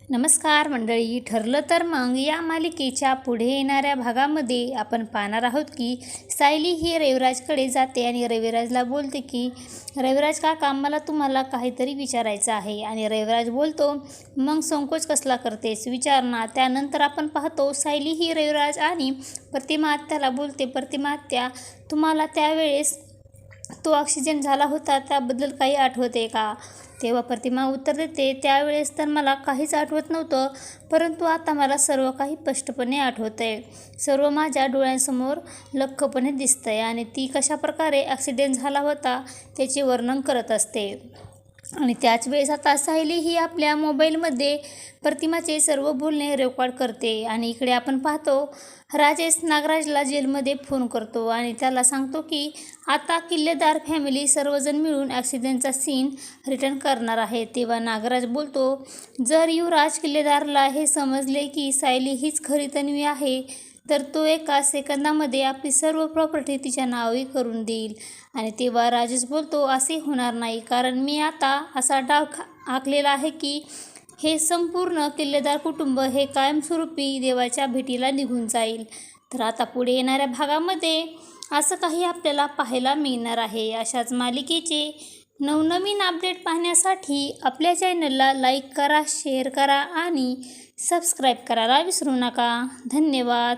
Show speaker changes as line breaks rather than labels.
नमस्कार मंडळी. ठरलं तर मग या मालिकेच्या पुढे येणाऱ्या भागामध्ये आपण पाहणार आहोत की सायली ही रविराजकडे जाते आणि रविराजला बोलते की रविराज काका, मला तुम्हाला काहीतरी विचारायचं आहे. आणि रविराज बोलतो, मग संकोच कसला करतेस, विचार ना. त्यानंतर आपण पाहतो सायली ही रविराज आणि प्रतिमा आत्याला बोलते, प्रतिमा आत्या, तुम्हाला त्यावेळेस तो ऑक्सिजन झाला होता त्याबद्दल काही आठवते का? तेव्हा प्रतिमा उत्तर देते, त्यावेळेस तर मला काहीच आठवत नव्हतं, परंतु आता मला सर्व काही स्पष्टपणे आठवतंय. सर्व माझ्या डोळ्यांसमोर लख्खपणे दिसतंय आणि ती कशाप्रकारे ॲक्सिडेंट झाला होता त्याचे वर्णन करत असते. आणि त्याच वेळेस आता सायली ही आपल्या मोबाईलमध्ये प्रतिमाचे सर्व बोलणे रेकॉर्ड करते. आणि इकडे आपण पाहतो राजेश नागराजला जेलमध्ये फोन करतो आणि त्याला सांगतो की आता किल्लेदार फॅमिली सर्वजण मिळून ॲक्सिडेंटचा सीन रिटर्न करणार आहे. तेव्हा नागराज बोलतो, जर युवराज किल्लेदारला हे समजले की सायली हीच खरी तन्वी आहे तर तो एका सेकंदामध्ये आपली सर्व प्रॉपर्टी तिच्या नावे करून देईल. आणि तेव्हा राजेश बोलतो, असे होणार नाही, कारण मी आता असा डाव आखलेला आहे की हे संपूर्ण किल्लेदार कुटुंब हे कायमस्वरूपी देवाच्या भेटीला निघून जाईल. तर आता पुढे येणाऱ्या भागामध्ये असं काही आपल्याला पाहायला मिळणार आहे. अशाच मालिकेचे नवनवीन अपडेट पाहण्यासाठी आपल्या चॅनलला लाईक करा, शेअर करा आणि सबस्क्राईब करायला विसरू नका. धन्यवाद.